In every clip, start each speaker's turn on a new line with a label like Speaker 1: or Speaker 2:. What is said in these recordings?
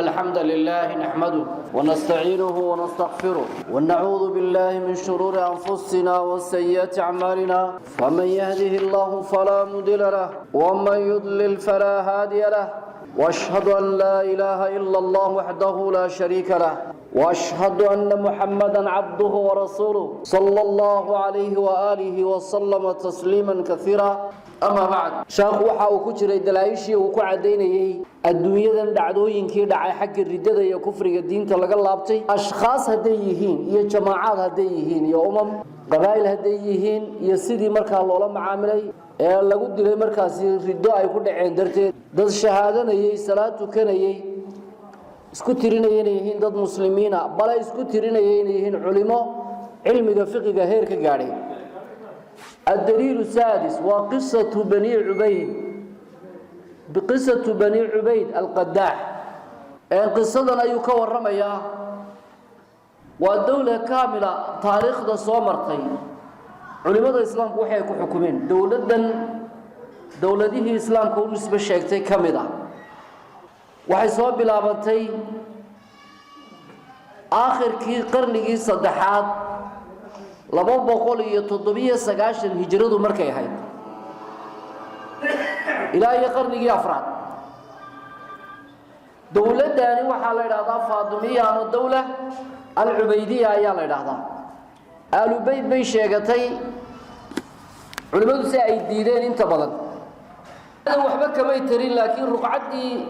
Speaker 1: الحمد لله نحمده ونستعينه ونستغفره ونعوذ بالله من شرور أنفسنا وسيئات أعمالنا فمن يهده الله فلا مضل له ومن يضلل فلا هادي له وأشهد أن لا إله إلا الله وحده لا شريك له وأشهد أن محمدا عبده ورسوله صلى الله عليه وآله وسلم تسليما كثيرا أما بعد شيخ waxa uu ku jiray dalaayishii uu ku cadeynayay adduunyadan dhacdooyinkii dhacay xaq ridada iyo kufriga diinta laga laabtay ashxaas haday yihiin iyo jamaacad haday yihiin iyo qabaa'il haday yihiin iyo sidii markaa loola macaamilay ee lagu dilay markaasi rido ay ku dhaceen darteed dad shahaadanayay salaad tukanayay isku tirinayeen yihiin dad muslimiina bal isku tirinayeen yihiin culimo cilmiga fiqiga heer ka gaadhay الدليل السادس وقصة بني عبيد بقصة بني عبيد القداح قصتنا يكون رميا والدولة كاملة تاريخ ذا صومرتين علماء الإسلام وحي حكومين دولة دي إسلام كون نسبة شيكتي كاملة وحي صوب بلابنتي آخر كي قرني صدحات 279 هجرadu markay ahayd ilaa qarnigii afraad dawladani waxa la yiraahdaa Faadimiya ama dawla al-Ubaydiya ayaa la yiraahdaa al-Ubayd bay sheegatay culimadu si ay diideen inta badan waxba kama tirin laakiin ruqcadii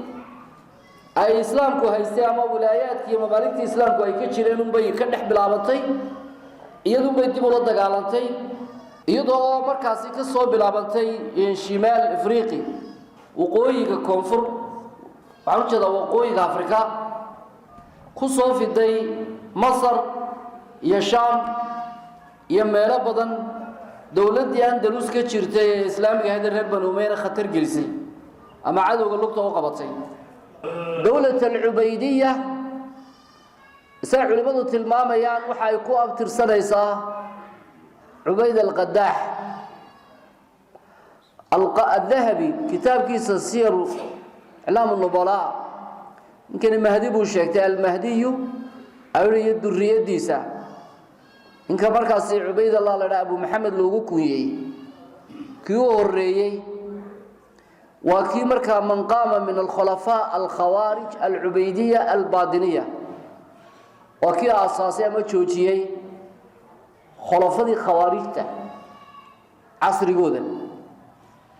Speaker 1: ay islaamku haystay ama wilaayadkii mamaaliktii islaamku ay ka jireen bay ka dhex bilaabatay iyadoo bay dib u dagaalantay iyadoo markaas ka soo bilaabantay shimaal afriqi waqooyiga koonfur waxaa waqooyiga afrika ku soo fiday masar iyo shaam iyo meelo badan dawladii andalus ka jirtay ee islaamiga ah reer banu umayya khatar gelisay ama cadowga lugta u qabatay dawladda al-Ubaydiyya ساعلمادو tilmaamayaan waxa ay ku abtirsanaysaa Ubayd al-Qaddah al-Dhahabi kitabkiisa siyar A'lam an-Nubala inkan Mahdi buu sheegtay al-Mahdi awliya durriyadiisa inka markaas Ubayd Allah la Abu Muhammad loogu kuuyay kii horeeyay waa kii markaa man qaama min al-khulafa al-khawarij al-Ubaydiyya al-Badiniyya وكي أساسي أما جوجيي خلافة خوارجته عصر جودا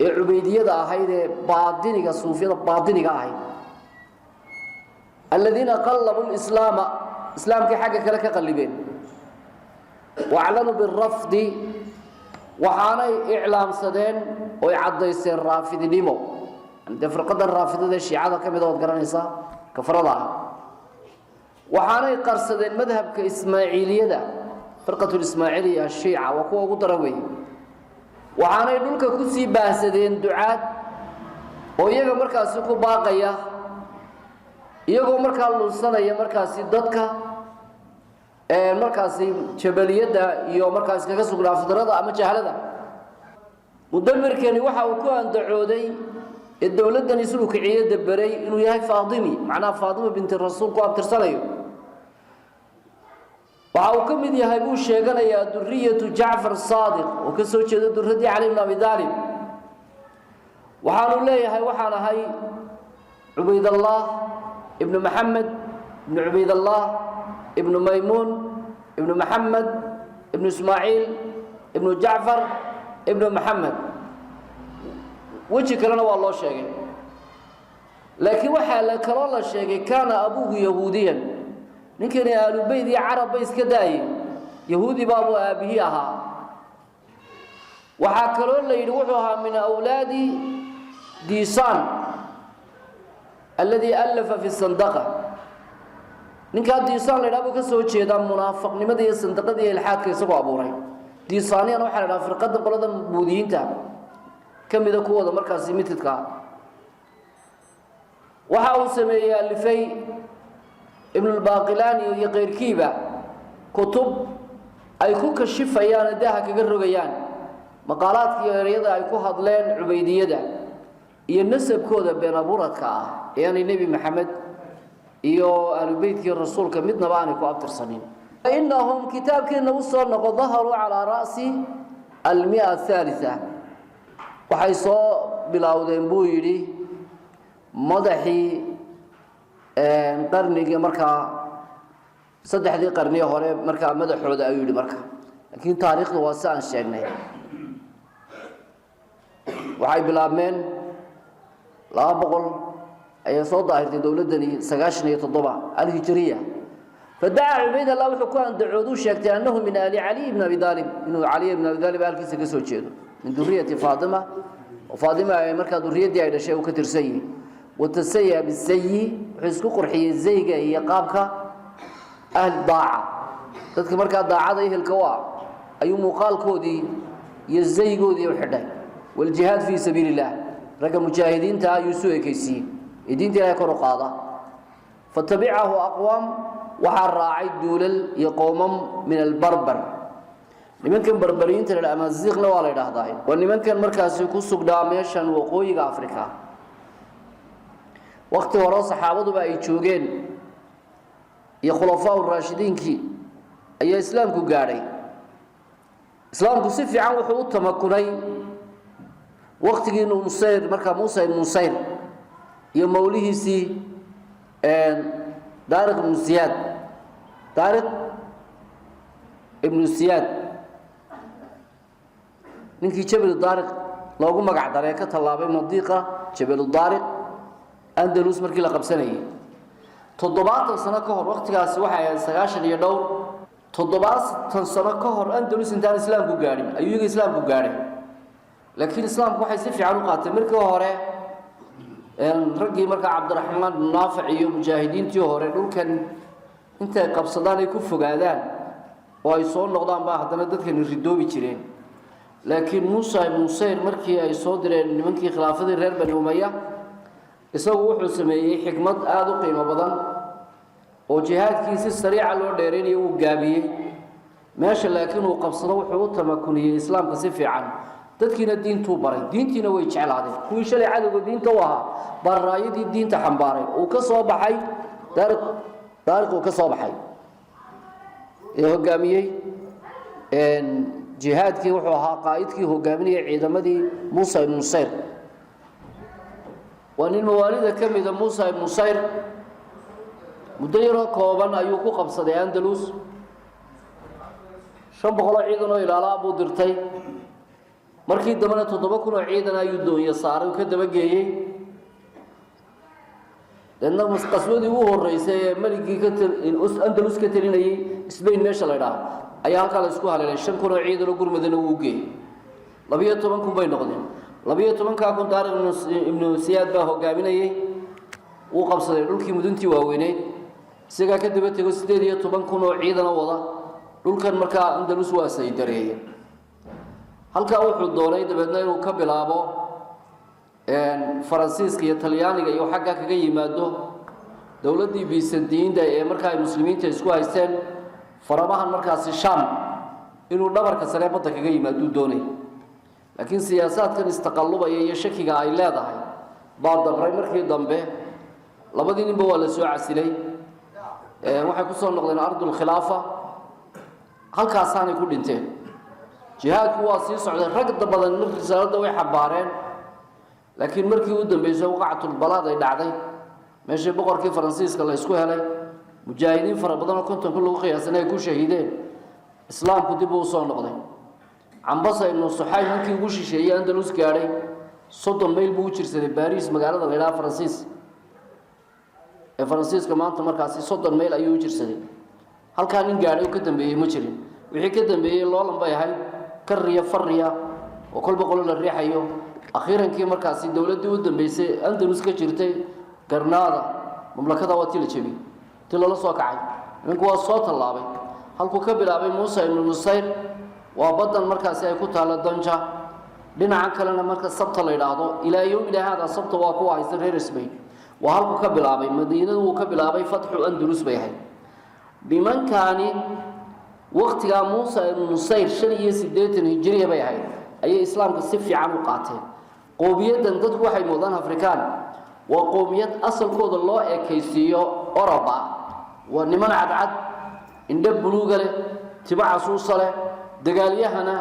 Speaker 1: العبيدية ده هيدا باطنية الصوفية باطنية هاي الذين قلبوا الإسلام إسلام كحاجة كلا كقلبين وأعلنوا بالرفض وحانا إعلام سدين ويعضي السر رافض نيمو عند فرقة الرافض ده الشيعة كم يدور قرنيسا كفرضها وحانay qarsadeen madhabka Ismaaciiliyada firqatul Ismaaciiliya Shiica waa kuwa ugu daraway waxaanay dhulka ku sii baasadeen ducaad oo iyaga markaas ku baaqaya iyagoo markaa luusanaya markaas dadka markaas jabaliyada iyo markaas kaga sugnaa fidrada ama jahalada mudamirkani waxa uu ku andacooday dawladdan islu kiciyada baray inuu yahay Faadimi macna Faadima bint rasuulku abtirsanayo waxa uu kamid yahay buu sheeganayaa durriyatu Jaafar Saadiq oo ka soo jeeda durradii Ali ibn Abi Talib waxaanu leeyahay waxaan ahay Ubaydullah ibn Muhammad ibn Ubaydullah ibn Maymun ibn Muhammad ibn Ismaaciil ibn Jaafar ibn Muhammad وجه كلنا والله شيء لكن وحال كلا الله شيء كان أبوه يهوديا نكن يا البيت عرب بيس كداي يهودي بابو أبيها وحكلون لي يروحها من أولاد ديسان الذي ألف في الصندقة نكاد ديسان لأبو كسوتشي دام منافق لماذا الصندقة دي الحاكي سبع أبوري ديساني أنا وحنا في القدم قلنا بودين تام كم إذا كوضا مركز ميتتك وحاول سمية اللي ابن الباقلاني يغير كيبا كتب أي كوك الشفيان داها كقرقيان مقالات رياضة أي كو هضلين عبيدية دا ينسب كودا بين أبورتك يعني النبي محمد iyo albaytkii rasuulka midnaba aanay ku abtirsanin innahum kitaabkeena u soo noqo dhaharu ala ra'si al-mi'a ath-thalitha waxay soo bilowdeen buu yiri madaxii qarnigii markaa saddexdii qarni hore markaa madaxooda ayuu yiri markaa laakiin taariikhdu waa saan sheegnay waxay bilaabmeen 200 أي صودا هذه دولتني سجاشني تضبع الهجرية فدعا عبيد الله وحكوان دعودو شكت أنه من آل علي بن أبي طالب إنه علي بن أبي طالب قال كيس كسو تشيدو من ذرية فاطمة وفاطمة مركز ذرية دي على شيء وكتر سيء وتسيء بالسيء حسكو قرحي الزيجة هي قابك أهل ضاعة تذكر مركز ضاعة ذي الكواع أي مقال كودي يزي كودي وحدي والجهاد في سبيل الله رقم مجاهدين تا يسوع كيسي يدين تلاقي كرقاضة فتبعه أقوام وحراعي دولل يقوم من البربر لمن كان بربرين ترى الأمازيغ لوالي رهضاي ولمن كان مركز يكون داميشان وقوي أفريقيا وقت وراء صحابته بقى يتشوجين يا خلفاء الراشدين كي أي إسلام كجاري إسلام كسيف عن وحوط تمكني وقت جينو مصير مركز موسى المصير يا موليه سي طارق بن زياد طارق ابن زياد نينكي جبل طارق لوغو مغع داري كتلابay مضيقه جبل طارق اندلس markii la qabsanayay 7 sano ka hor waqtigaas waxa ay 90 iyo dhowr 7 sano ka hor andalus intaan islaamku gaarin ayuu islaamku gaaray laakiin islaamku waxay si fiican u qaatay markii hore ragii marka Cabdiraxmaan bin Naafic iyo mujaahidiintii hore dhulkan intay qabsadaan ay ku fogaadaan oo ay soo noqdaan baa hadana dadkan ridoobi jireen laakiin Muusa ibn Sayr markii ay soo direen nimankii khilaafadii reer Bani Umayya isagu wuxuu sameeyay xikmad aad u qiimo badan oo jihaadkiisa sariica loo dheereeyay uu gaabiyay meesha laakiin uu qabsado wuxuu u tamakuniyay islaamka si fiican dadkiina diintu baray diintiina way jeclaadeen kuwii shalay cadawga diinta u ahaa baraayadii diinta xambaaray uu ka soo baxay taariikh uu ka soo baxay ee hogaamiyay jihaadkii wuxuu ahaa qaa'idkii hogaaminayay ciidamadii Muusa ibn Sayr وأن الموالد كم إذا موسى بن صير مدير كوبان أيوكو قبصة أندلس شاب غلا عيدنا إلى أبو درتي مركي دمنا تطبقنا عيدنا يدو يصار وكذا بجيه لأنه مسقسودي وهو الرئيس ملكي كتر أندلس كترين أي سبين ماشى الله أيها قال اسكوها لنا شنكنا عيدنا وقول مدنا وجيه لبيه طبعاً بين نقدين لبيه طبعاً كأكون طارق ابن سياد به قابلني وقبصة لولكي مدنتي وهويني سجى كذبة تقول سيدي طبعاً كنا عيدنا وضع لولك المركا أندلس واسيد دريه هل كأوحد الدولة بدنا يكمل أبو فرنسيسكي إيطالياني يو حاجة كجي مادو دولة دي بيسنتين ده مركا المسلمين تسكوا هيستن فرماها المركز الشام إنه نبر كسرابة كجي مادو دوني لكن سياسات كان استقلوا يشكي عائلة ده بعض البرايمر كي ضمبه لبدين بولا سوء عسلي واحد كسر نقدين أرض الخلافة هل كاسان يكون انتين جهاد كواسي صعد رقد بدن رسالة ده ويحبارين لكن مركي ودن بيسو وقعت البلاد يدعدي ماشي بقر كي فرنسيس كلا يسكوها لي مجاهدين فربضنا كنتم كله قياسنا يكون شهيدين اسلام كتبوا وصول نقدين عن بصا انه الصحابي ممكن يقول شيء اندلس غاري صدن ميل بو جيرسدي باريس مغالده ليلى فرنسيس فرنسيس كمان markaasi صدن ميل ayuu jirsaday halka nin gaaray ka dambeeyay ma jirin wixii ka dambeeyay loolan bay ahay kariya fariya oo kolba qolo la riixayo akhiirankii markaasi dawladdu u dambeysay andalus ka jirtay garnaada mamlakada waa tii la jabiyay tii la soo kacay ninku waa soo talaabay halku ka bilaabay Muusa ibn Nusayr waa badan markaasi ay ku taala danja dhinaca kalena marka sabta la yiraahdo ilaa yoom ilaa hada sabta waa ku haysan reer Spain waa halku ka bilaabay Madiinadu uu ka bilaabay fatxu Andalus bay ahay biman kaani waqtiga Muusa ibn Nusayr 85 hijriya bay ahay ay islaamka si fiican u qaateen qoobiyadan dadku waxay moodaan Afrikaan وقوميات أصل كود الله كيسيو أوروبا ونمن عد إندب بلوغة تبع صوصة دقاليهنا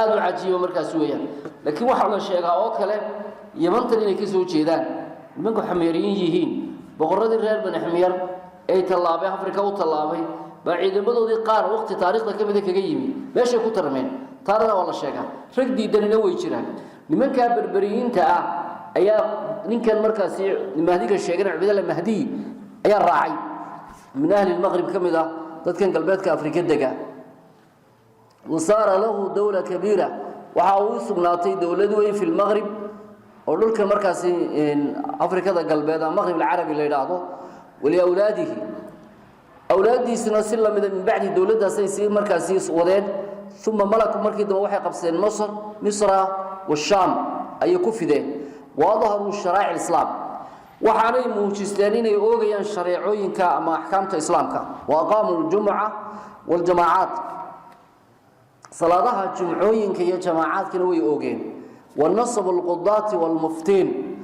Speaker 1: آدو عجيب مركزويا لكن واحد من الشيء أوكله يمنطق إنك يسوي جيدان منكم حميرين يهين بقرد الرجال بن حمير أي طلابة أفريقيا وطلابة بعيد بدو ذي قار وقت تاريخ ذا كم ذاك جيمي ليش يكون ترمين ترى والله شيء رجدي دني نوي يشرح لمن كان بربريين تاع أيا من كان مركز المهدي الشيخ عبد الله المهدي أيا الراعي من أهل المغرب كم ذا كان قلبات كأفريقيا دقة وصار له دولة كبيرة وحاوس بناطي دولة في المغرب ولول كان مركز أفريقيا ذا قلبات المغرب العربي اللي يراده ولأولاده أولادي سنسلم من بعد دولة سيصير مركز وذين ثم ملكوا مركز وحي قبسين مصر والشام أي كفدين وظهروا الشرائع الإسلام وحالي موجستانين يوغيان شريعوين كما أحكامة إسلامك وأقاموا الجمعة والجماعات صلاتها الجمعوين كي جماعات كانوا يوغين والنصب القضاة والمفتين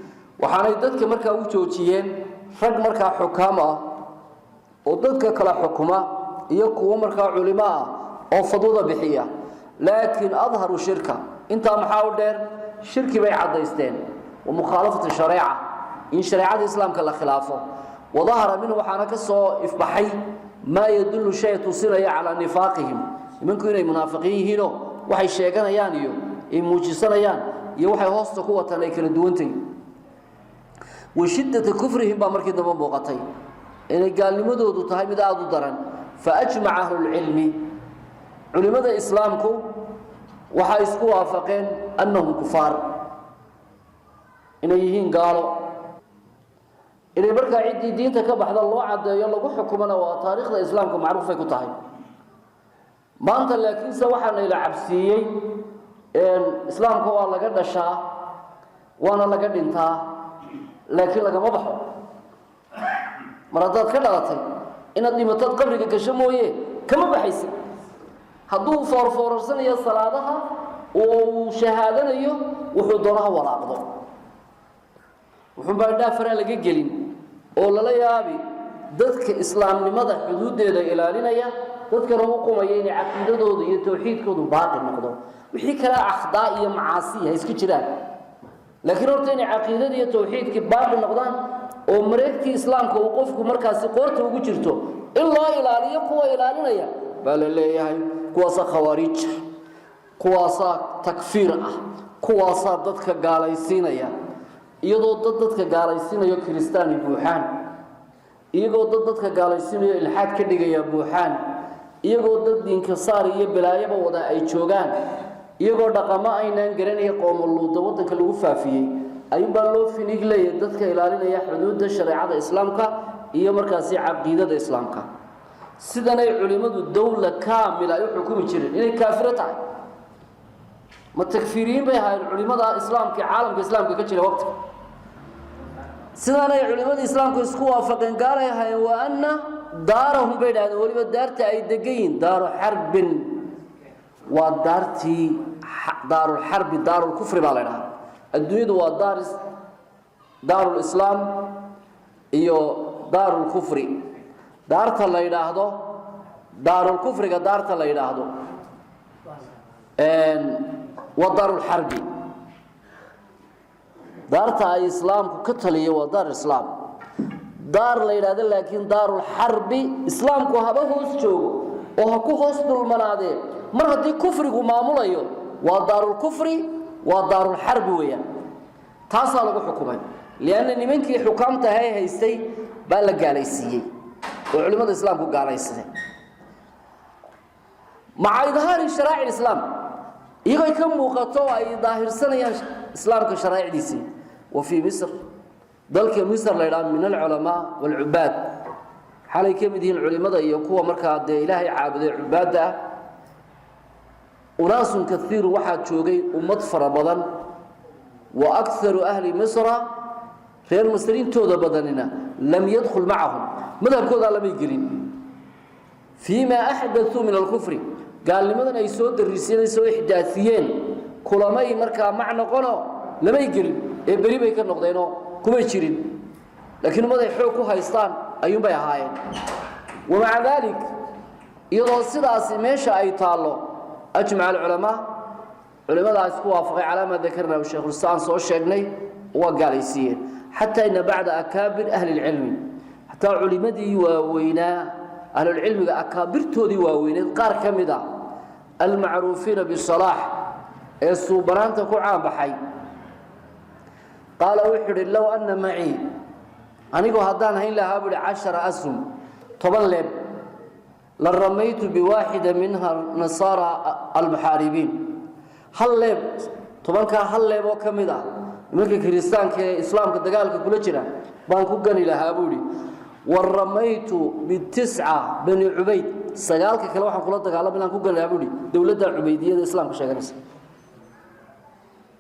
Speaker 1: وحالي ذاتك مركا وجوتيين فرق مركا حكامة وضدك كلا حكومة يقوى مركا علماء أو فضوضة بحية لكن أظهروا شركة انت محاول دير شركة بيع الديستين ومخالفة الشريعة إن شريعة الإسلام كلا خلافه وظهر منه وحانك الصوء إفبحي ما يدل شيء تصير على نفاقهم منكم إني منافقين هنا وحي الشيقان يانيو إن موجسان يان يوحي هوست قوة ليكن الدوانتين وشدة كفرهم بأمرك دمان بوغتين إن قال لمدود تهي مداد درن فأجمع أهل العلم علماء إسلامكم وحيسكوا وافقين أنهم كفار إن يهين قالوا إن بركة عدي دين تكبح الله عد يلا حكمنا وتاريخ الإسلام معروف في كتاهي ما أنت لكن سواحنا إلى عبسية الإسلام هو الله قد الشاه وأنا الله قد انتهى لكن لك ما بحر مرادات كذا إن الدمتات قبلك كشموية كما بحيث هدو فور سنة صلاتها وشهادنا يو وحضورها وراقضه وحن بعد فرع لقي جلين أولا لا يابي ذاتك إسلام لماذا حدود ده إلى لنا يا ذاتك رموكم يعني عقيدة ده يتوحيد كده باقي النقطة وحي كلا أخطاء معاصي هيسك جران لكن أرتني عقيدة ده يتوحيد كباقي النقطة ومريكتي إسلام كوقفكم مركز قرته وجرته إلا إلى لي قوة إلى لنا يا بل اللي هي كواسا خوارج كواسا تكفير كواسا ضدك قاليسين يا iyadoo dadka gaalaysiinayo kristaani buuxaan iyagoo dadka gaalaysiinayo ilxaad ka dhigaya buuxaan iyagoo dad diinka saar iyo bilaayaba wada ay joogaan iyagoo dhaqamo aynaan garanay qoomuluuda wadanka lagu faafiyay ay baa loo finiglay dadka ilaalinaya xuduudda shariicada islaamka iyo markaasi aqoonta islaamka sidanay culimadu dawla kaamila ay xukumi jireen inay kaafir tahay ma takfiiriin bay ahaayeen culimada islaamka caalamka islaamka ka jira waqti سنة علماء الإسلام كسكوا فقن قال هاي وأن دارهم بين هذا ولي دارت أي دقين دار حرب ودارتي دار الحرب دار الكفر بالنا الدنيا دار الإسلام إيو دار الكفر دارت الله يلاهدو دار الكفر دارت الله يلاهدو ودار الحرب دارتها إسلام كتلية ودار إسلام دار ليلاد لكن دار الحرب إسلام كهبه وسجو وهكو هست المنادي مرة دي كفر ومعمولة ودار الكفر ودار الحرب ويا تصل بحكمه لأن منك حكامته هي هيستي بلغ عليسيه وعلماء الإسلام كو عليسيه مع إظهار شرائع الإسلام يجي كم وقتوا أي ظاهر سنة إسلام كشرائع ديسي وفي مصر ذلك مصر ليلان من العلماء والعباد حالي كم دين العلماء يقوى مركز إلهي عابد عبادة وناس كثير واحد شوقي ومطفر بدن وأكثر أهل مصر غير مصريين تودا بدننا لم يدخل معهم ماذا كذا لم يجرين فيما أحدثوا من الكفر قال لماذا يسود الرسالة يسوي إحداثيين كل ما يمركا معنى قناه لما يجري بريبه كان نقدينه كم يشيرين laakiin umaday xoog ku haystaan ayuun bay ahaayeen ومع ذلك iyadoo sidaasi meesha ay taalo ajmac ulama culimadaas ku waafaqay calaamad dakarna oo sheekh Rustaan soo sheegnay waa gaalaysiin hatta in bacda akaabir ahli ilmi hatta culimadii waaweynaa ahli ilmiga akaabirtoodii waaweyneed qaar kamida المعروفين بالصلاح السوبرانت ku caan baxay قال وحده لو ان معي anigu hadaan hayn lahaa buu 10 asum toban leeb la ramaytu bi waahida minha nasara al-muharibin hal leeb tobanka hal leeb oo kamida markii kristaanka ee islaamka dagaalka kula jira baan ku gani lahaa buu waramaytu bi 9 bani ubayd sagaalka kale waxaan kula dagaalamay inaan ku gani lahaa buu dawladda ubaydiyada islaamka sheeganaysa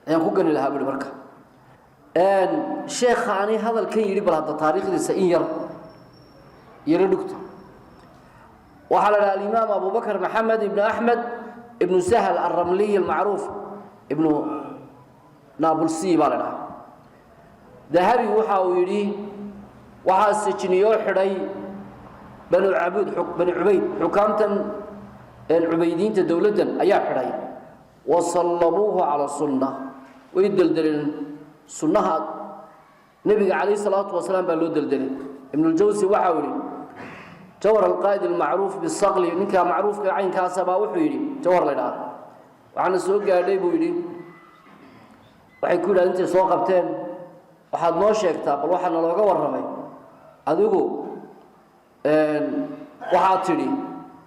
Speaker 1: ayaan ku gani lahaa buu marka sheekh ani hadalkan yiri bal hada taariikhdiisa in yar dhugto waxa la raali imaam Abu Bakr Muhammad ibn Ahmad ibn Sahal al-Ramli al-ma'ruf ibn Nabulsi balada dahabi waxa uu yiri waxa sijniyo xiray banu ubayd xukaamtan ubaydiinta dawladdan ayaa xiray wasallabuhu ala sunnah way daldalin sunnaha nabiga kaleey salaatu wasalaam baa loo daldalay ibn al-Jawzi waxa uu yiri jawhar al-qaid al-ma'ruf bis-saqli ninka ma'rufka caynkaas baa wuxuu yiri jawhar la dhaar waxana soo gaadhay buu yiri waxay ku yiraahdeen soo qabteen waxaad noo sheegtaa bal waxana looga waramay adigu waxa tiri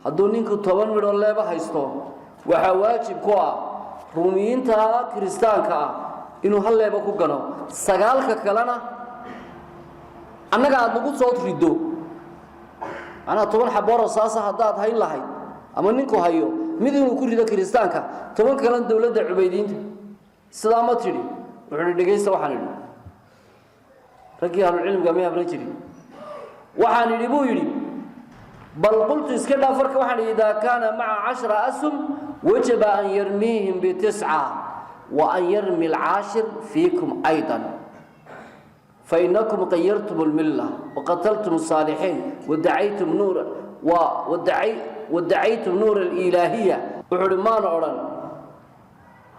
Speaker 1: haduu ninku 10 midho leeba haysto waxa waajib ku ah ruumiyiinta kristaanka ah inuu hal leeba ku gano sagaalka kalena annaga aad ugu soo rido ana 10 xaboor saasa hadaad hayn lahayd ama ninku hayo mid inuu ku rido kristaanka 10 kale dawladda ubaydiinta sida ma tiri wuxuu dhageysta waxaan yiri ragii aanu cilmiga ma abran jirin waxaan yiri buu yiri bal qultu iska dhaafarka waxaan ida kana ma'a 10 asum wajaba an yarmihim bi 9 وأن يرمي العاشر فيكم أيضا فإنكم غيرتم الملة وقتلتم الصالحين وادعيتم نور الإلهية وحرمان أوران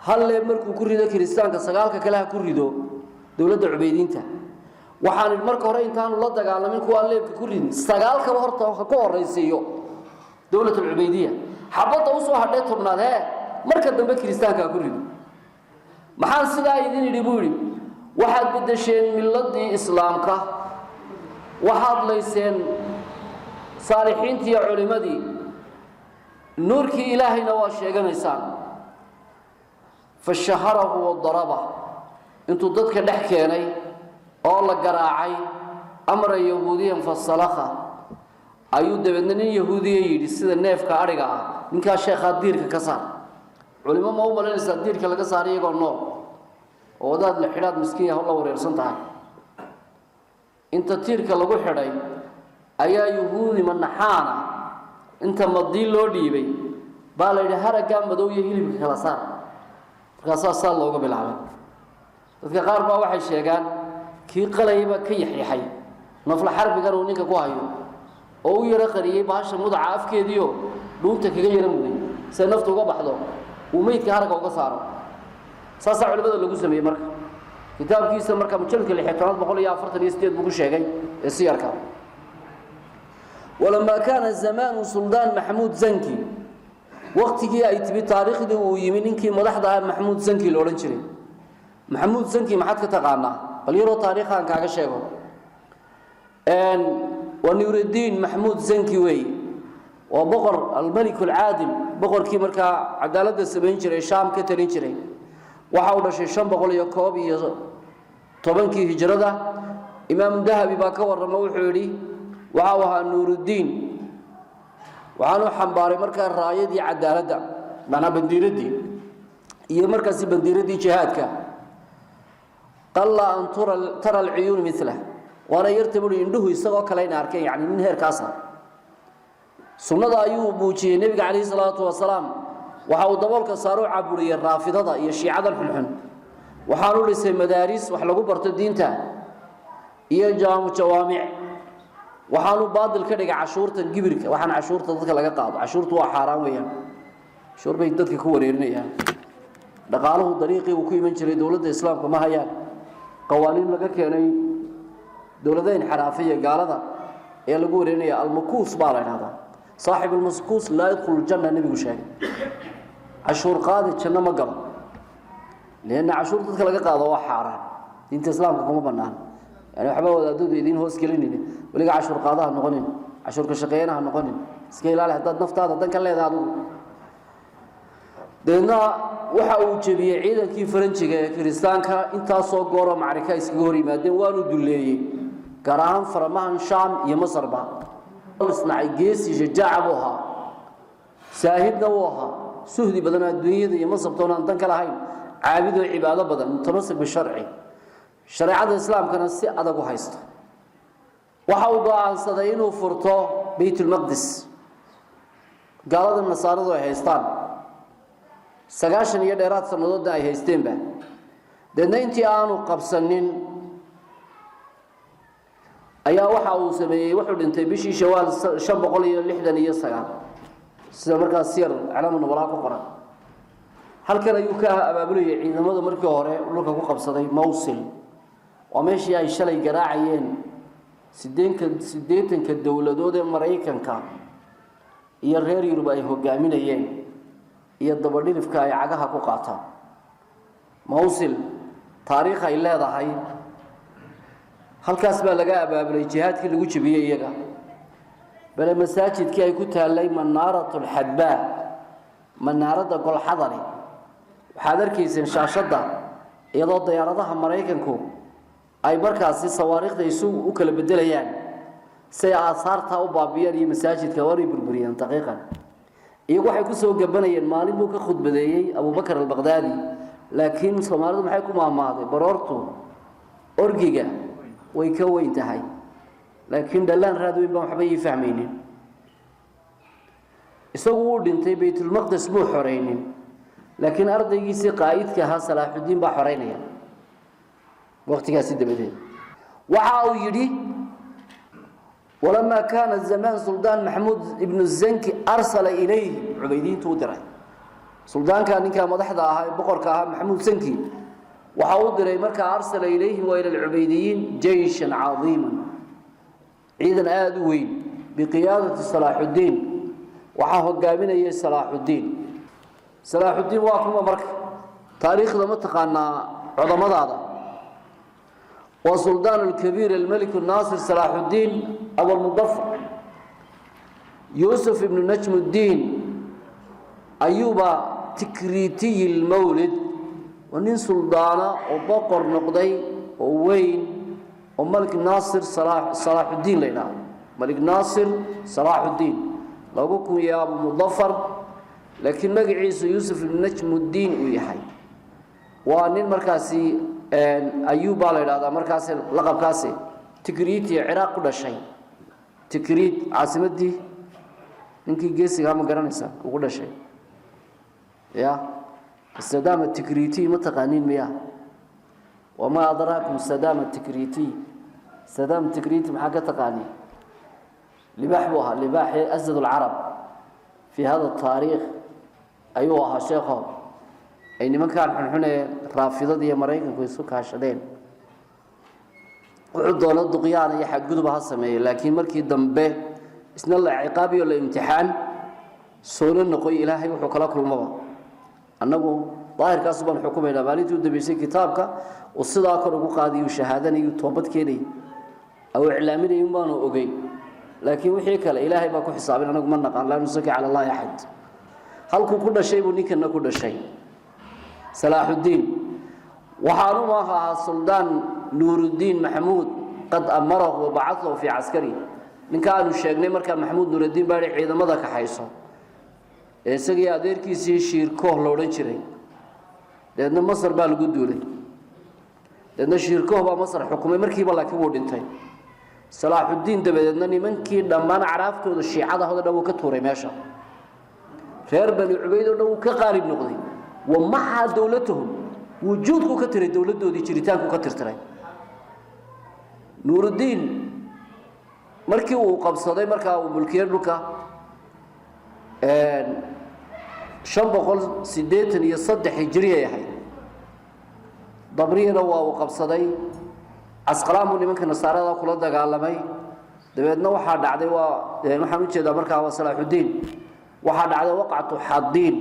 Speaker 1: هل يمركم كريدة كريستان كسقالك كلها كريدو دولة عبيدينتا وحان المركة هرين كانوا الله دقال من كوان ليب كريدين سقالك وهرطا وحكوه الرئيسيو دولة العبيدية حبط أوسوا حديتهم نادها مركة دنبا كريستان كريدو maxaan sidaa idin yiri buu yiri waxaad bedesheen milladii islaamka waxaad leyseen saalixiintii iyo culimadii nuurkii ilaahayna waa sheeganaysaan fashaharahu wa daraba intuu dadka dhex keenay oo la garaacay amra yahuudiyan fasalakha ayuu dabadna nin yahuudiye yiri sida neefka ariga ah ninka sheekha diirka ka saar علماء ما هو ملنا سدير كلا كساري يقول نور وذات الحراد مسكين الله وريرسن تاع أنت تير كلا جو حراي أيا يهودي من نحانا أنت مضي لودي بي بالله هذا كان بدو يهيل بخلاصار خلاصار صار الله قبل العمل تذكر ما واحد شيء كان كي قليبة كي يحيي نفل حرب قالوا نيك قوايو أو يرى قريب عاش مضعف كديو دونتك غير مدي سنفته قبحضه وميت كهرجة وقصارة ساسع علماء اللي جزء من مركب كتاب كيس مركب مشلك اللي حيترات بقول يا فرت اليستيد بقول شيء جاي السير كام ولما كان الزمان سلطان محمود زنكي وقت جي أي تبي تاريخ ده ويمينك ملاحظة محمود زنكي لورنشري محمود زنكي ما حد كتقانا بليرو تاريخها كعجة شيء أن ونور الدين محمود زنكي وي وبقر الملك العادل بقر كي مركا عدالة السبعين شري شام كترين شري وحاول شيء شام بقول يكوب طبعا كي هجرة إمام ذهبي باكور موحولي وعاوها نور الدين وعنو حنباري مركا الراية دي عدالة معنا بندير الدين هي مركز بندير دي جهادك قال أن ترى العيون مثله وانا يرتبوا عنده يسوى كلين أركين يعني من هير كاسر سنة أيوب بوجي النبي عليه الصلاة والسلام وحاول دبولك صاروا عبوري الرافضة هي الشيعة الحلحن وحالوا لسه مدارس وحلقوا برت الدين تا iyo jawaamic waxaanu baadil ka dhigay cashuurta gibirka waxaan cashuurta dadka laga qaado cashuurtu waa xaraan weeyaan cashuur bay dadka ku wareerinayaan dhaqaaluhu dariiqii uu ku iman jiray dawladda islaamka ma hayaan qawaaniin laga keenay dawladayn xaraafiya gaalada ee lagu wareerinaya al-makuus baa la yiraahdaa saaxib al-makuus la yadkhul janna nabigu sheegay cashuur qaadi janna ma galo leena cashuur dadka laga qaado waa xaraan diinta islaamka kuma banaan يعني waxba wadaadadu idin hoos gelinayeen waliga cashuur qaadaha noqonin cashuur ka shaqeeyanaha noqonin iska ilaali hadad naftaada dan ka leedahay adigu deena waxa uu jabiyay ciidankii Faransiga ee Kiristaanka inta soo gooro macrika iskaga hor yimaadeen waanu duleeyay garaan faramahan Shaam iyo Masarba isnacay geesi shajaacabuha saahidna waha suhdi badan adduunyada iyo masabtoona dan kala hayn caabido cibaado badan mutamasib sharci شريعة الإسلام كان سي أدق وحيسته وحاول عن صدينه فرطه بيت المقدس قالوا النصارى ذو هيستان سجاشن يدرات سنضد ده هيستين به ده ننتي آنو قبسنين أيها وحاول سمي وحد انت بيشي شوال شاب قلي اللحدة يسجع سمرك السير على من وراك قرا هل كان يوكا أبابلي عندما ذا مركه هراء ولك قبصدي موصل وماشي أي شلي جراعين سدين كالدولة دود مريكان كان يرهر يربى هو جامين أيين يدبرين في كاي عجها قطعة موصل تاريخ إلا هذا هاي هل كسب لقى باب الجهات كل وجه بيه يجا بل مساجد كي يكون تهلي منارة الحدباء منارة كل حضري حضر كيس شاشة يضاد ديارتها مريكان كو ay markaasi sawaariikhda isu u kala bedelayaan say aasaarta u baabiyeen iyo masaajidka wari burburiyeen daqiiqan iyagu waxay ku soo gabanayeen maalin buu ka khudbadeeyay Abu Bakar al-Baghdadi laakiin Soomaalidu maxay ku maamaaday baroortu orgiga way ka weyn tahay laakiin dhalaan raadweyn baa waxba ii fahmaynin isagu uu dhintay Baytul Maqdis buu xoreynin laakiin ardaygiisii qaa'idka ahaa Salaaxudiin baa xoreynaya وقت قاسي دبدين وعاو يدي ولما كان الزمان سلطان محمود ابن الزنكي أرسل إليه عبيدين تودره سلطان كان إنك مدحضة هاي بقر كها محمود زنكي وعاو دري مركا أرسل إليه وإلى العبيديين جيشا عظيما عيدا آدوين بقيادة صلاح الدين وعاو قامنا إيه صلاح الدين واقم مركا تاريخ ذا متقانا عظمة هذا وسلطان الكبير الملك الناصر صلاح الدين أبو المظفر يوسف بن نجم الدين أيوب تكريتي المولد ونين سلطانة وبقر نقضي ووين وملك ناصر صلاح الدين لنا ملك ناصر صلاح الدين لو بكم يا أبو المظفر لكن مقعيس يوسف بن نجم الدين ويحي وانين مركاسي أيوب على هذا مركز لقب كاسي تكريت العراق كل شيء تكريت عاصمة دي إنك جيسي هم قرنسا وكل شيء يا السدام التكريتي متقانين مياه وما أدراكم السدام التكريتي سدام التكريتي محاكة تقاني لبحبها لباح أسد العرب في هذا التاريخ أيها شيخهم أي مكان حنا رافضة دي مريكا كويسو كاشدين وعدونا الدقيان يحقدوا بها السمية لكن مركي دنبه اسن الله عقابي ولا امتحان سونا نقول إلهي وحكلاك المضى أنه ظاهر كاسبا حكومة إلى بالي تود بيسي كتابك والصداق رقو قاضي وشهادني وتوبت كيني أو إعلامي ينبانو أوكي لكن وحيك الإلهي باكو حسابين أنا قمنا قال لا نسكي على الله أحد هل كل شيء ونيك أن كل شيء صلاح الدين وحارمها السلطان نور الدين محمود قد أمره وبعثه في عسكري من كانوا الشيخين مركا محمود نور الدين باري عيدا ماذا كحيصه سقي أدير كيسي شيركوه لورين شرين لأن مصر بالقدولي لأن شيركوه بمصر حكومة مركي بالله كبور دينتين صلاح الدين دبدنني منكي لما أنا عرفت الشيعة هذا لو كتوري ماشى خير بني عبيد لو كقارب نقضي ومع دولتهم وجودك كتر دولته دي شريتانك كتر ترى nuurudiin markii uu qabsaday markaa uu mulkiyay dhulka 583 hijriye ahayd dabriyana waa uu qabsaday asqalaamu nimanka nasaarada kula dagaalamay dabeedna waxa dhacday waxaan u jeedaa markaa waa salaaxudiin waxa dhacday waqactu xadiin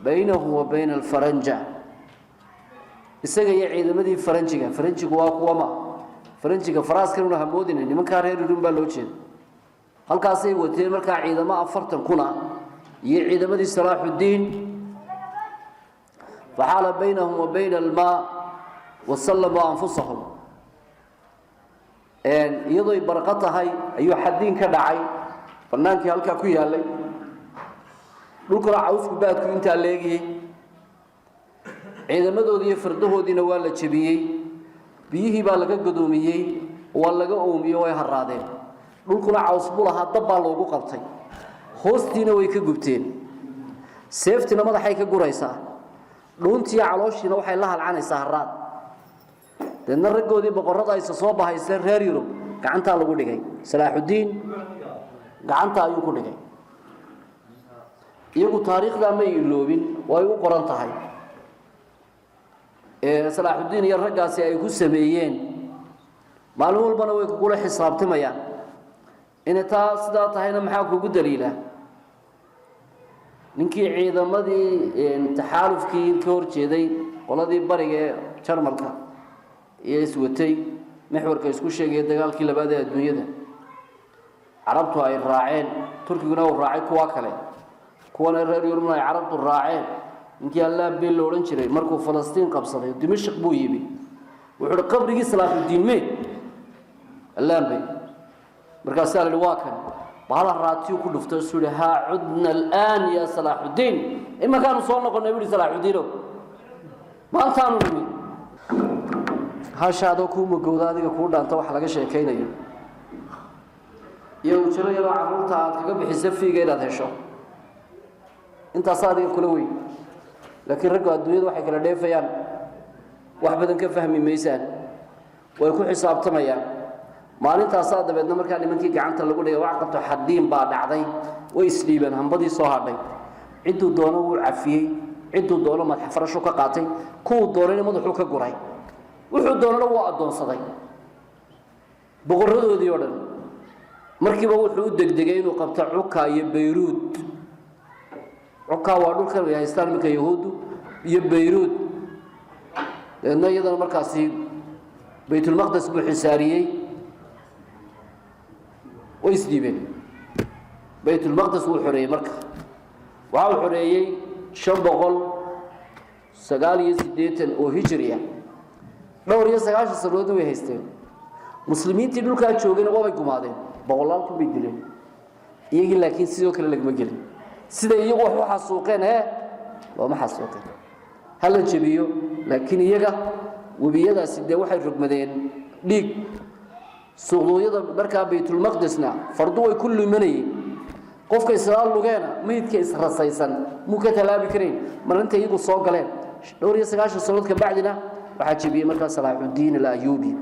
Speaker 1: baynahu wa bayna al-faranja isaga iyo ciidamadii faranjigu waa kuwama faranjiga faraaskan una hamoodinay nimanka reer Yurub baa loo jeeday halkaas ay wateen markaa ciidamo 40 kuna iyo ciidamadii salaaxudiin fahala baynahum wa bayna al-maa wa sallamu anfusahum iyadoo barqa tahay ayuu xadiin ka dhacay banaankii halka ku yaalay dhulkana cawsku baadku inta leegiyay ciidamadoodii iyo fardahoodiina waa la jabiyay biyihii baa laga gadoomiyay waa laga oomiyo way haraadeen dhulkuna caws bulaha dab baa loogu qabtay hoostiina way ka gubteen seeftina madaxay ka guraysaa dhuuntii calooshiina waxay la halcanaysaa haraad dadna ragoodii boqorada ay soo bahaysay reer Yurub gacanta lagu dhigay salaaxudiin gacanta ayuu ku dhigay iyagu taariikhda ma iloobin way u qoran tahay salaaxudiin iyo raggaasi ay ku sameeyeen maalin walbana way ku xisaabtamayaan in taa sida tahayna maxaa kugu daliila ninkii ciidamadii taxaalufkii ka horjeeday qoladii bariga ee Jarmalka iyo iswatay maxwarka isku sheegay dagaalkii labaad ee adduunyada carabtu ay raaceen turkiguna uu raacay kuwa kale kuwana reer Yurubna ay carabtu raaceen ninkii Allah bil oran jiray markuu Falastiin qabsaday Dimashq buu yimi wuxuu qabrigii Salaaxudiin mee Allah bay markaas la waakan bahala raatiyo ku dhufto suudaha udna al'an ya Salaaxudiin ima kaanu soo noqonay wili Salaaxudiin maantaanu nimi hashaado ku mugowda adiga ku dhaanta wax laga sheekeynayo iyo jiro yaro carruurta aad kaga bixisay fiigeeda hesho inta saadiga kula weey laakiin ragga adduunyada waxay kala dheefayaan wax badan ka fahmi meysaan way ku xisaabtamayaan maalintaas dabeedna markaa nimankii gacanta lagu dhigay wax qabto xadiin baa dhacday way isdhiibeen hambadii soo hadhay ciduu doono uu cafiyay ciduu doono madax farasho ka qaatay ku doonayna madaxu ka guray wuxuu doonana waa adoonsaday boqoradoodii oo dhan markiiba wuxuu u degdegay inuu qabto Cuka iyo Beirut Cuka waa dhulka ay haystaan minka Yahuudu iyo Beirut iyadana markaasi Baytul Maqdis buu xisaariyay way isdiibeen Baytul Maqdis wuu xoreeyay marka waxa uu xoreeyay 589 oo hijriya dhowr iyo 9 sanadood way haysteen muslimiintii dhulka joogeen way gumaadeen boqolaal ku bidileen iyagii laakiin sidoo kale lagama gelin sida iyagu wax waxa suuqeen looma xasuuqeen hal jabiyo laakiin iyaga wabiyadaasi de waxay rugmadeen dhiig suuqyada markaa Baytul Maqdisna fardu way kullu manayeen qofka Israa'iil lugeena meedka israsaysan mu ka talaabi kareen maranta iyagu soo galeen dhowr iyo 9 sanadood ka bacdina waxa jibiyay markaa Salaaxudiin al-Ayyubi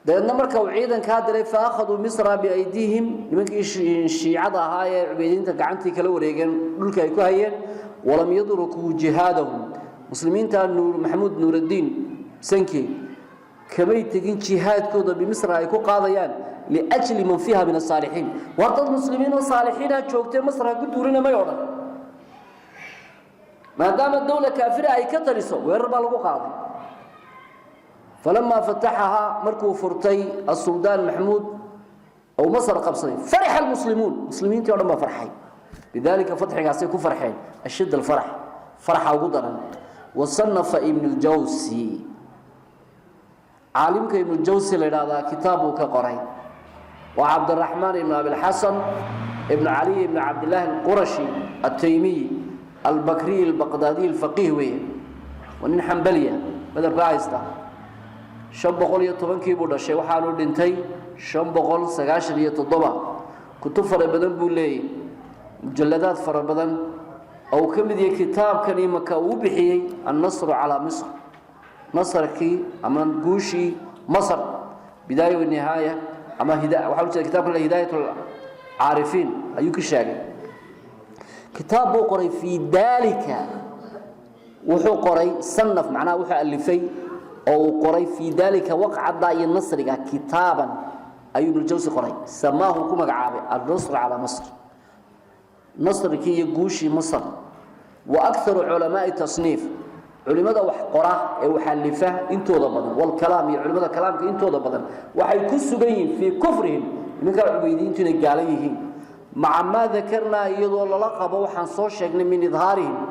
Speaker 1: dadna markaa ciidanka diray faakhadu Misra bi aydihim nimankii shiicada ahaa ee ciidinta gacantii kala wareegeen dhulka ay ku hayeen walam yadruku jihadahum muslimiinta Nuur Maxamuud Nuurudiin sanki kamay tagin jihadkooda bi Misra ay ku qaadayaan li ajli man fiha min as-salihin wa dad muslimiin oo saalixiina joogtay Misra ku duurina ma yodan maadaama dawlad kaafira ay ka taliso weerar baa lagu qaaday فلما فتحها مركو فرتي السلطان محمود أو مصر قبصي فرح المسلمون مسلمين تيوم ما فرحين بذلك فتح قاسي كفرحين الشد الفرح فرح وقدرا وصنف ابن الجوزي عالمك ابن الجوزي لهذا كتابه كقرين وعبد الرحمن بن أبي الحسن ابن علي بن عبد الله القرشي التيمي البكري البغدادي الفقيه ونن حنبلية بدر بايستا 510 kii buu dhashay waxaanu dhintay 597 kutub fara badan buu leeyahay mujalladaad fara badan oo kamid yahay kitaabkan imaka uu bixiyay an-nasr ala misr nasrki ama guushi masr بداية والنهاية أما وحاول كتاب هداية العارفين أيوك الشاقي كتاب قري في ذلك وحو قري صنف معناه وحو ألفي أو قري في ذلك وقع الضائي النصر كتابا أيوب الجوزي قري سماه كما عابي النصر على مصر نصر كي يقوشي مصر وأكثر علماء التصنيف علماء وحقراه وحلفه انتو ضبطن والكلام علماء الكلام انتو ضبطن وحيكسوا جايين في كفرهم من كانوا عبيدين تنقاليهم مع ما ذكرنا يضو لقب وحنصوش شيخنا من إظهارهم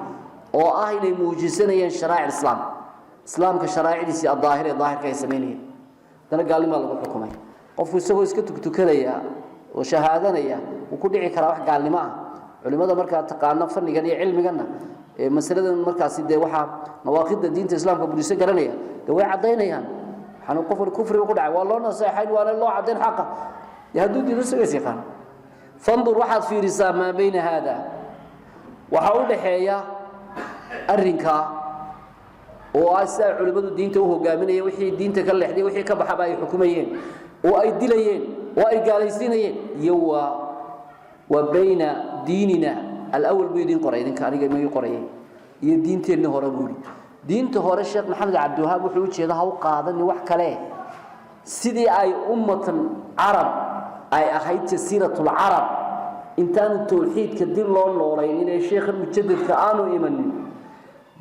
Speaker 1: وآهل موجسين شرائع الإسلام إسلام كشرائع الظاهر كيسمينه ده قال لي ما لو حكمي قف يسوي اسكت كديا وشهادنيا وكل دحي كره wax gaalnimo ah culimada marka taqaana fannigan iyo cilmigan mas'aladan markaas sidee waxa nawaaqida diinta islaamka bulshada garanaya de way cadeynayaan waxaan qof kufri ku dhacay waa loo naseexay waa loo cadeyn xaq yahduu diido sageeysan fandur waxaad fiirisaa ma bayna hada waxa u dhaxeeya arrinka oo ay culimadu diinta u hogaaminayeen wixii diinta ka leexday wixii ka baxaba ay xukumayeen oo ay dilayeen oo ay gaalaysiinayeen yawa wa bayna diinina al-awwal biidin qoraydin ka aniga ma qorayn iyo diinteena hore buuli diinta hore sheekh maxamed cabdi wahaab wuxuu u jeedaa haw qaadan wax kale sidii ay ummatan arab ay ahayd jasiiratul arab intaan tawxiidka dib loo nooleeyay in sheekh mujaddidka aanu imanin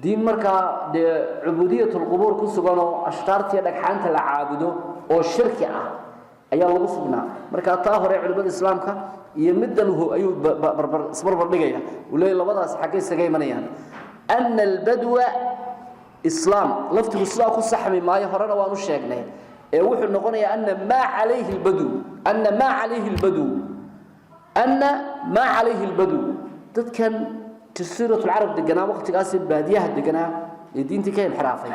Speaker 1: diin marka de ubudiyatul qubur ku sugan oo ashtaartiya dhagxaanta la caabudo oo shirki ah ayaa lagu sugnaa marka taa hore culimada islaamka iyo midan ayuu barbar dhigaya ulay labadaas xaqay sagay manayaan an albadwa islam laftu islam ku saxmi maayo horena waan u sheegnay ee wuxuu noqonayaa anna ma alayhi albadu dadkan جزيرة العرب دجنا وقت قاسم بادية دجنا الدين تكين حرافي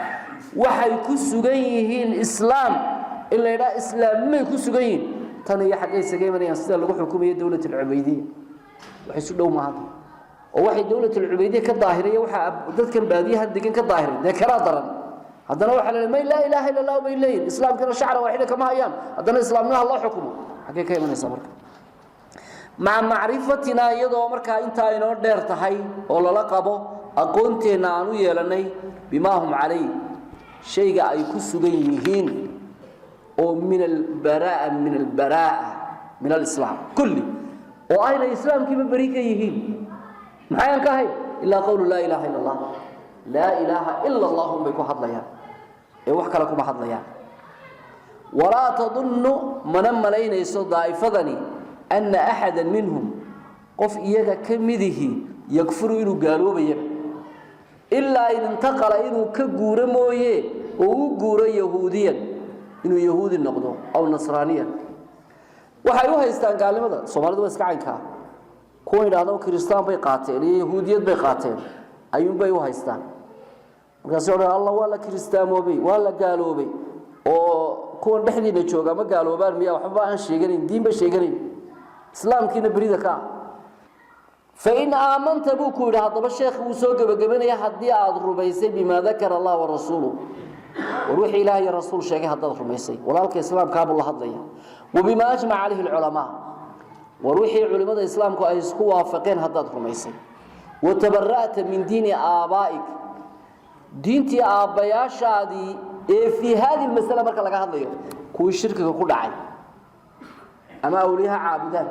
Speaker 1: وحي كسجين إسلام إلا إذا إسلام ما كسجين تاني حاجة سجين من يصير لو حكومية دولة العبيدية وحيسوا لو ما هذا وواحد دولة العبيدية كظاهرية وح تذكر بادية دجنا كظاهرية ده كرادرا هذا نوع على ما لا إله إلا الله وبالله الإسلام كنا شعره واحدة كما أيام هذا الإسلام نه الله حكمه حاجة كي من يصبر مع معرفتنا يدو marka inta inoo dheer tahay oo la qabo aqoonteena aanu yeelanay bima hum calay shayga ay ku sugan yihiin oo min al-baraa min al-islam kulli oo ayna islaamkiiba bari ka yihiin maxay ka hay illa qawlu la ilaha illa allah la ilaha illa allah bay ku hadlayaan ee wax kale kuma hadlayaan wala tadunnu man malaynayso daa'ifadani أن أحدا منهم قف إياك كمده يكفر إنه قالوا بيه إلا إن انتقل إنه كجور مويه وجور يهوديا إنه يهودي النقدو أو نصرانيا وحيوها يستان قال ماذا صومال دو اسكعين كا كون هذا كريستيان بيقاتل يهودية بيقاتل أيوب بيوها يستان قصور الله ولا كريستيان وبي ولا قالوا بي أو كون بحدي نشوجا ما قالوا بار مياه وحبا عن شيء دين بشيء إسلام كنا بريدك فإن آمنت بوكو هذا الشيخ وسوق بجبنا يا حد يعذ ربيسي بما ذكر الله ورسوله وروح إلهي رسول شيخ هذا ربيسي ولكن الإسلام كاب الله هذا وبما أجمع عليه العلماء وروح علماء الإسلام كأيسكوا وافقين هذا ربيسي وتبرأت من دين آبائك دينتي آبايا شادي في هذه المسألة بركة لك هذا كوي الشرك كل عين أما أوليها عابدان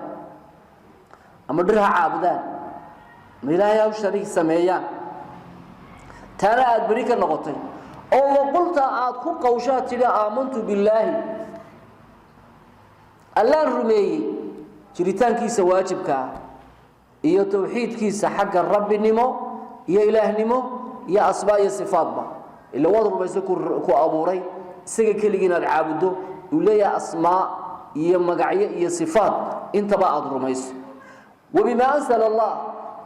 Speaker 1: أما درها عابدان ملايا وشريك سميان ترى أدبريك النقطين أو قلت أعطوك قوشات لا آمنت بالله الله الرمي جريتان كيس واجبك إيا توحيد كيس حق الرب نمو إيا إله نمو إيا أصباء إيا صفات با إلا واضر بيسكو أبوري سيكا كلينا العابدو إليا أسماء iyo magacyo iyo sifaad intaba aad rumayso wabima ansala allah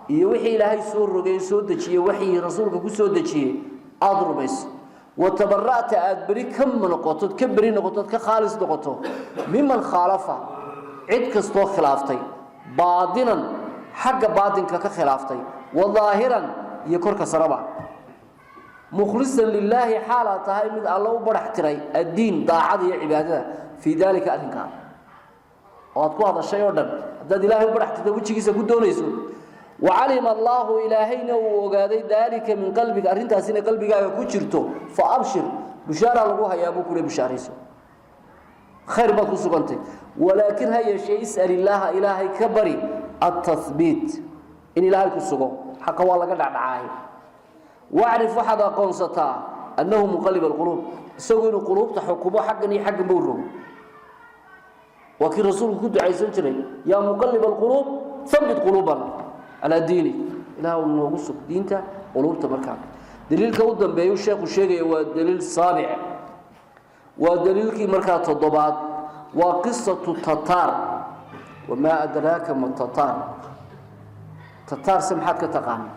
Speaker 1: iyo wixii ilaahay soo rogay soo dajiyay wixii rasuulka ku soo dajiyay aad rumayso watabarra'ta aad bari kam noqoto ka bari noqoto ka khaalis noqoto mimman khalafa cid kasto khilaaftay baadinan xagga baadinka ka khilaaftay wadaahiran iyo korka saraba mukhlisan lillahi halatahay mid Allah u baraxtiray ad-diin daacad iyo cibaadada في ذلك أرنكا وأتقوا هذا الشيء أردن هذا إلهي برحت توجهي سكدون يسوع وعلم الله إلهينا وقال ذلك من قلبك أرنت سين قلبك كوشرته فأبشر بشارة لقوها يا أبو كل بشاريسه خير بكو سبنتي ولكن هي شيء اسأل الله إلهي كبري التثبيت إن إلهي كسبه حق والله قد عاي واعرف واحد قنصتا أنه مقلب القلوب سوين القلوب تحكمه حقني حق بوره وكي رسول كنت عايزين تري يا مقلب القلوب ثبت قلوبنا على ديني إلهي ونوصف دينته قلوب تبركان دليل كودن بيو الشيخ الشيخ هو دليل السابع ودليل كي مركات الضباط وقصة التتار وما أدراك ما التتار تتار سمحتك تقام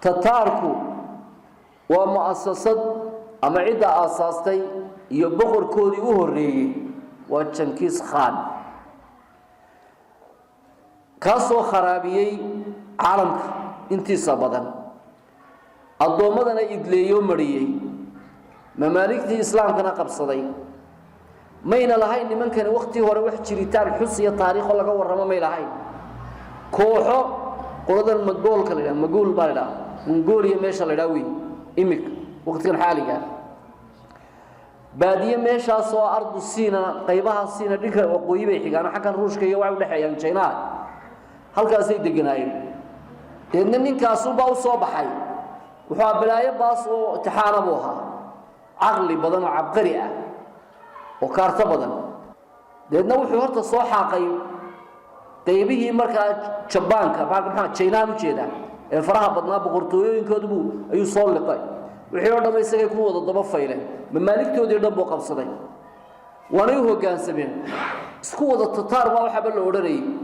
Speaker 1: تتاركو ومؤسسات أما عدة أساستي يبغر كودي أهري وتشنكيز خان كاسو خرابيي عالمك انتي صبدا الضومدنا إدليو مريي ممالكتي الإسلام كان قبصدي مين لهاي إن من كان وقتي ورا وح جريتان حسية تاريخ ولا جور ما مين لهاي كوحو قرض المقول كله مقول باردا نقول يمشي لداوي إمك وقت كان حالي كان بادية مشى صو أرض السينا قيبها السينا ديك وقويبة حكانا حكى روش كي يوعى ولحيان شينات هل كاسيد الجناين لأن كاسوبا وصوبحي وحاب بلايا باصو تحاربوها عقلي بدن عبقري وكارت بدن لأنه وحورت الصوحة قيبه مركا شبانك بعد ما شينان وشيدا فرها بدنا بقرطوين كذبوا أي صول لقاي وحورت ما يسقي كروه ضد فايله من مالك تودي دبوا قبصدي وأنا هو كان سبين سكوت التتار ما وحب الأورري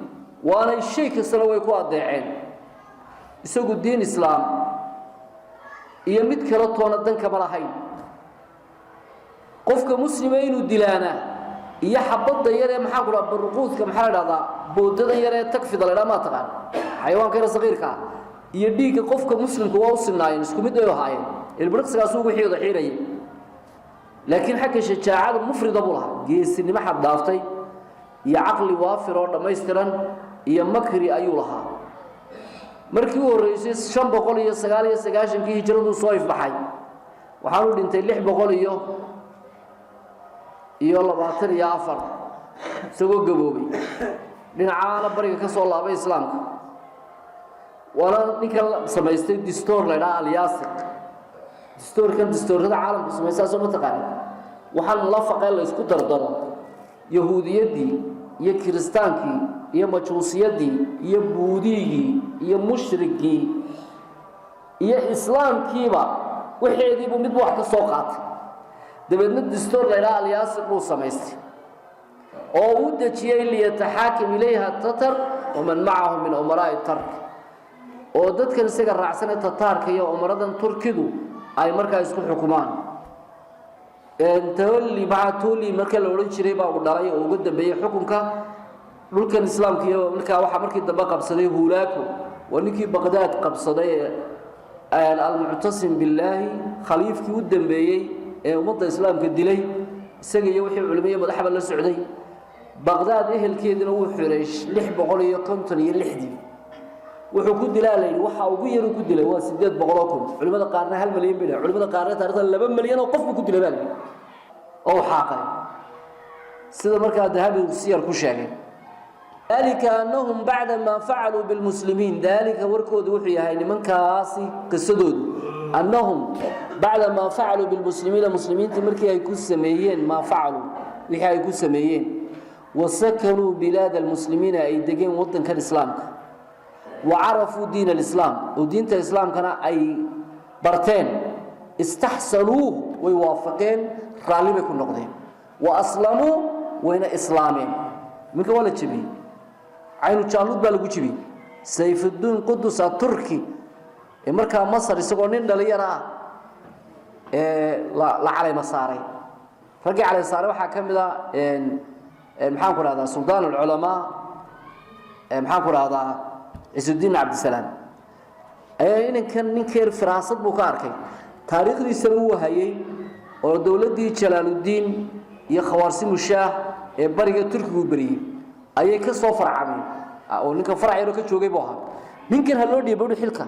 Speaker 1: وأنا الشيء كسلوا يكون ضيعين يسوق الدين الإسلام يمد كرتون الدنك براهين قفك مسلمين ودلانا يحبط يرى محاكل بالرقوث كم حال هذا بوددا يرى تكفي ضل ما تقال حيوان كده صغير كا يديك قفك مسلم كواصل ناين سكمد له هاي البرقص قاسوق حيض حيري لكن حكى شجاعات مفرد أبوها جيس إن ما حد دافتي يا عقل وافر ولا ما يسترن يا مكري أيولها markii uu horeysay 500 kii hijradu soo ifbaxay waxaan u dhintay 600 iyo 24 isagoo gaboobay dhinacaana bariga ka soo laabay islaamka wala ninka samaystay distoor leeyahay al-yaasiq distoorada caalamka samaysaa soo mataqaan waxaan la faqay la isku dardaro yahuudiyadii iyo kiristaankii iyo majuusiyadii iyo buudigii iyo mushrikii iyo islaamkiiba waxeediibu mid wax ka soo qaatay dabeedna distoor leeyahay al-yaasiq uu samaystay oo uu dajiyay liyataxaakim ilayha tatar waman macahu min umara'i tark oo dadkan isaga raacsan tatarka iyo umaradan turkidu ay markaa isku xukumaan tawalli ba'atuli marka la oran jiray baa u dhalay oo ugu dambeeyay xukunka dhulkan islaamka iyo waxa markii dambe qabsaday huulaako ونكي بغداد قبصدي المعتصم بالله خليفكي ودنبيي ومضى الإسلام كدلي سجى وحي علمية مدحبة للسعودية بغداد كيدنا وحريش لح بقولي قنطني اللحدي وحكود دلالين وحا وغير كود دلالين واسداد بقولكم علماء قارنا هل مليون بلا علماء قارنا تاريخ 2 مليون وقف كود دلالين أو حاقي سيدا مركز ذهبي السير كشاغي ذلك أنهم بعدما فعلوا بالمسلمين ذلك وركود وحي هاي لمن كاسي قصدود أنهم بعدما فعلوا بالمسلمين المسلمين تمركي هيكون سميين ما فعلوا وحي هيكون سميين وسكنوا بلاد المسلمين أي دقين وطن كالإسلام وعرفوا دين الإسلام ودين الإسلام كان أي برتين استحسنوه ويوافقين غالبا يكون نقدين وأسلموا وين إسلامين من كوالا تشبيه عينو جالود بالغو جبي سيف الدين قدس التركي marka Masar isagoo nin dhalinyaro la calay masaaray ragi calay saaray waxa kamid ah maxaan ku raahdaa sultaan ulama maxaan ku raahdaa Isuddin Abdusalaam ninkan firaasad buu ka arkay taariikhdiisa uu hayay oo dawladii Jalaaluddin iyo khawaarsimu shaah ee bariga Turkigu bariyay ayay ka soo farcameen oo ninka faracayro ka joogay buu ahaa ninkan hal loo dhiibay xilka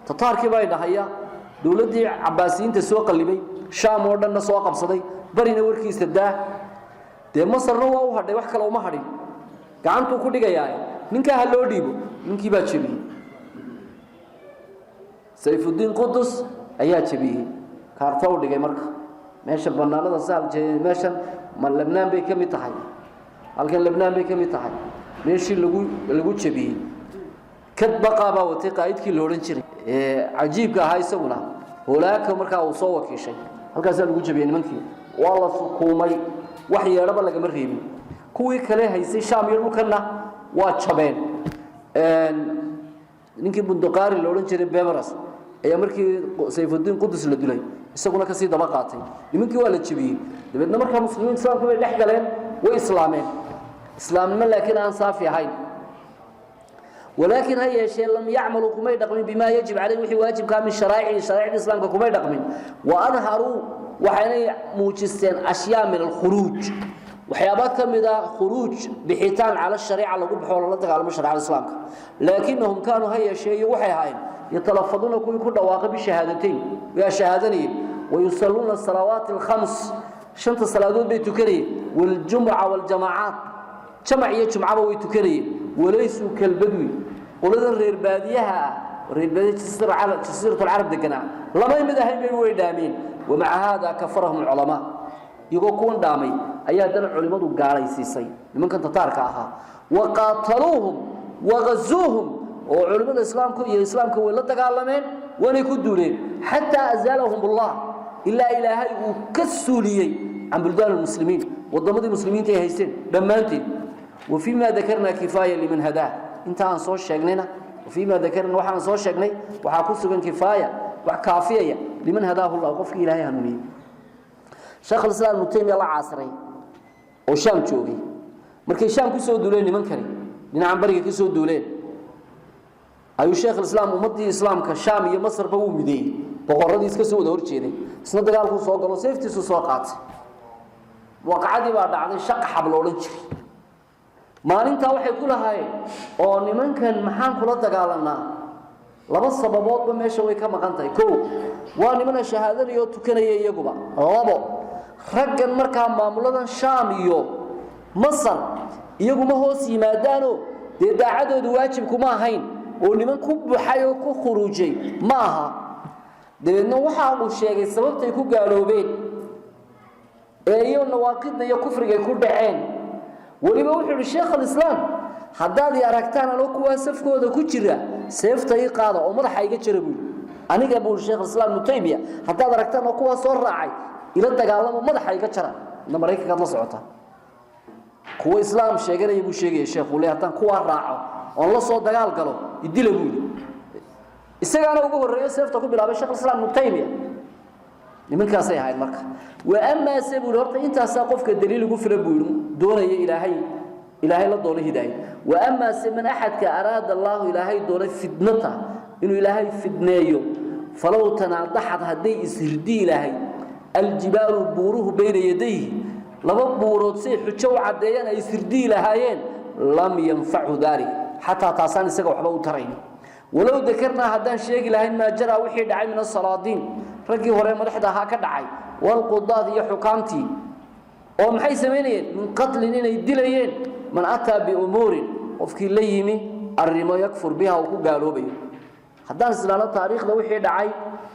Speaker 1: tataarkii bay dhahaya dawladii Cabbaasiyiinta soo qalibay Shaam oo dhan soo qabsaday barina warkiisa de Masarna waa u hadhay wax kale uma hadhin gacantu ku dhigayaa ninka hal loo dhiibo ninkii baa jabiyay Sayfuddin Qudus ayaa jabiyay kaarta u dhigay marka meesha banaanada saal jeeyay meeshan ma Lebanon bay kamid tahay halkan Lebanon bay kamid tahay meeshii lagu jabiyay kad baqaba wati qaydkii loo oran jiray ajiibka ahaa isaguna holaaka marka uu soo wakiishay halkaas lagu jabiyay nimankii waa la sukuumay wax yeelaba laga ma reebin kuwii kale haysay Shaam iyo dhulkana waa jabeen ninkii bunduqaari loo oran jiray Bebaras ayaa markii Sayfuddin Qudus la dilay isaguna ka sii daba qaatay nimankii waa la jabiyay dabadna marka muslimiintu Islaamka way dhex galeen way islaamnimo laakiin aan saafi ahayn ولكن هي شيء لم يعملوا كما يدقمين بما يجب عليه وحي واجب كامل شرائع الإسلام كما يدقمين وأظهروا وحين موجستين أشياء من الخروج وحيابات كمدا خروج بحيتان على الشريعة اللي قبحوا الله على مشرع الإسلام لكنهم كانوا هي شيء وحي هاين يتلفظون كل واقع بشهادتين ويا شهادنين ويصلون الصلوات الخمس شنط الصلوات بيتكري والجمعة والجماعات جمعية جمعة ويتكري وليسوا كالبدوي ولذا الرير باديها جزيرة العرب دقنا لما يمدهين بين ويدامين ومع هذا كفرهم العلماء يقولون دامي أيها العلماء قالوا يسيسي لمن كنت تاركها وقاتلوهم وغزوهم وعلماء الإسلام كوي لا تقالمين ولا يكدولين حتى أزالهم الله إلا إلهي وكسولي عن بلدان المسلمين والضمد المسلمين تيهيسين دمانتين وفيما ذكرنا كفاية لمن هداه انت عن صوت شاقنينا وفيما ذكرنا وحان صوت شاقني وحاكوسوا كفاية وكافية لمن هداه الله وقفك إلهي هنوني شيخ الإسلام ابن تيمية الله عاصري وشام تشوقي مركي شام كسو دولين لمن كري لنا عن بريق كسو دولين أيو شيخ الإسلام ومضي إسلام كشام يا مصر بقوم بدي بقردي اسكسو دور جيني سنة قالكو سوق قالوا سيفتي سوقات وقعدي بعد عن شق حبل ولنجري maalinta waxay ku lahaayeen oo nimankan maxaan kula dagaalanaa laba sababoodba meesha way ka maqan tahay waa niman shahaadada oo tukanaya iyaguba labo raggan markaa maamuladan Shaam iyo Masar iyaguma hoos yimaadaano daacadoodu waajib kuma ahayn oo niman ku buuxay oo ku khuruujay maaha deedna waxa uu sheegay sababtay ku gaaloobeen iyo nawaaqidda iyo kufriga ku dhaceen waliba wuxuu sheekh al-Islaam haddaad aragtaan anoo kuwa safkooda ku jira seeftay qaada oo madaxa iga jira buu aniga buu sheekh al-Islaam Taymiya haddaad aragtaan oo kuwa soo raacay ila dagaalamo madaxa iga jira Mareykanka la socota kuwa islaam sheeganaya buu sheegay sheekhu leeyahay kuwa raaco oo la soo dagaal galo idila buu isagana ugu horeeyo seefta ku bilaabay sheekh al-Islaam Taymiya nimankaas ay ahayd marka وأما سبب horta intaas qofka daliil ugu filan buu doonaya ilaahay la doono hidaayay وأما سمن أحد كأراد الله إلهي دون فتنته إنه إلهي فتنيه فلو تناضحت هدي إسردي إلهي الجبال بوروه بين يديه لما بورود سيح حجو عديان إسردي إلهيين لم ينفع ذلك حتى تاسان سقوا حبوا ترين ولو ذكرنا هدان شيء إلهي ما جرى وحي دعي من الصلاة رجي هراء مدحدة هكذا دعي والقضاة يحكامتي ومحي سمينين من قتل إنه يدليين من أتى بأمور وفكي ليمي الرما يكفر بها وكو قالوا بيه هدان سلالة تاريخ لو وحي دعي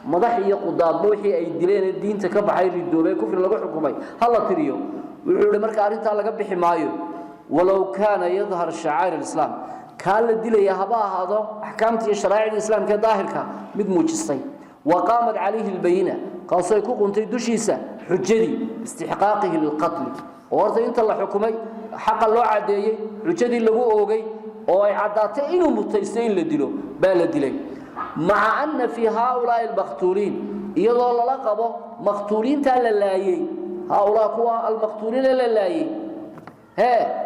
Speaker 1: مدحي قضاة لوحي أي دلين الدين تكبحي ردوبي كفر لغو حكومي هلا تريو ويقول لمركة أرنتا لقب حمايو ولو كان يظهر شعائر الإسلام كان الدلي يهبا هذا أحكامتي شرائع الإسلام كظاهر مد موجستي وقامت عليه البينة قال سيكون قنتي دوشيسة حجدي استحقاقه للقتل وورث انت الله حكمي حق الله عاديه حجدي لغو اوغي او اي عداتي انو متيسين لديلو با لديلay مع ان في هؤلاء المقتولين يضل لا قبو مقتولين تا لا لايي هؤلاء كوا المقتولين لا لايي ها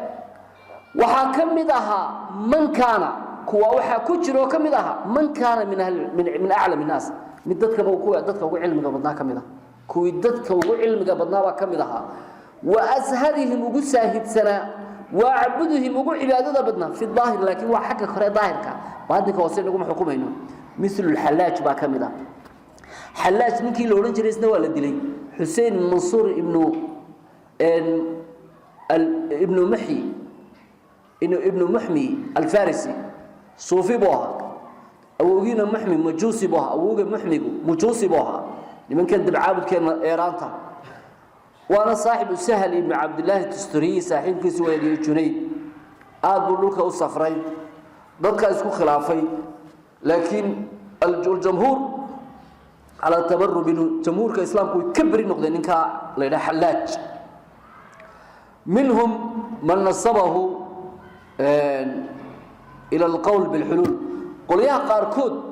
Speaker 1: waxa kamid aha man kana kuwa waxa ku jiro kamid aha man kana min a'lam الناس mid dadka ugu cilmiga badnaa kamid ah kuwi dadka ugu cilmiga badnaa ba kamid aha وأزهدهم وجساهد سنة وعبدهم وجو عبادة بدنا في الظاهر لكن هو حق خير ظاهر كا بعد كده وصلنا نقوم حكومينه مثل الحلاج بقى كمدا حلاج من كيلو أورنج رئيسنا ولا دلي حسين منصور ابن محمي الفارسي صوفي بوها أوجينا محمي مجوسي بوها أوجي محمي مجوسي بوها لمن كان دبعابد كان إيرانتا وأنا صاحب سهل ابن عبد الله التستري صاحب كسوة الجنيد أقول لك الصفرين ضدك اسكو خلافي لكن الجمهور على التبرع بين جمهور كإسلام كوي كبر النقطة إنك لنا حلاج منهم من نصبه إلى القول بالحلول قل يا قاركود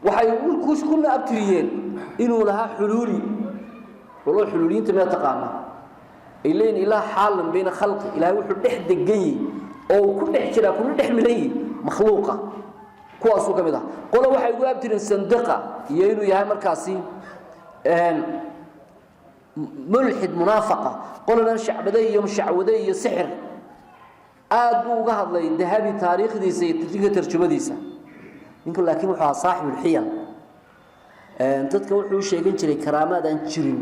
Speaker 1: وحيقول كوش كنا أبتريين إنه لها حلولي والله حلولين تما تقانا إلين إله حال بين خلق إله وحد دحد الجي أو كل حشرة كل دحملي مخلوقة كواسو كمدا قل واحد يقول أبترين صندقة يينو يا مركاسي ملحد منافقة قلنا شعبدي يوم شعودي سحر آدو قهض لي ذهبي تاريخ دي سيتجيك ترجمة ديسا يمكن لكن وحا صاحب الحيل dadka wuxuu sheegan jiray karaamad aan jirin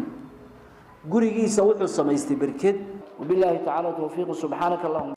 Speaker 1: gurigiisa wuxuu samaystay barkad wabillahi ta'ala tawfiiq subhanaka allahumma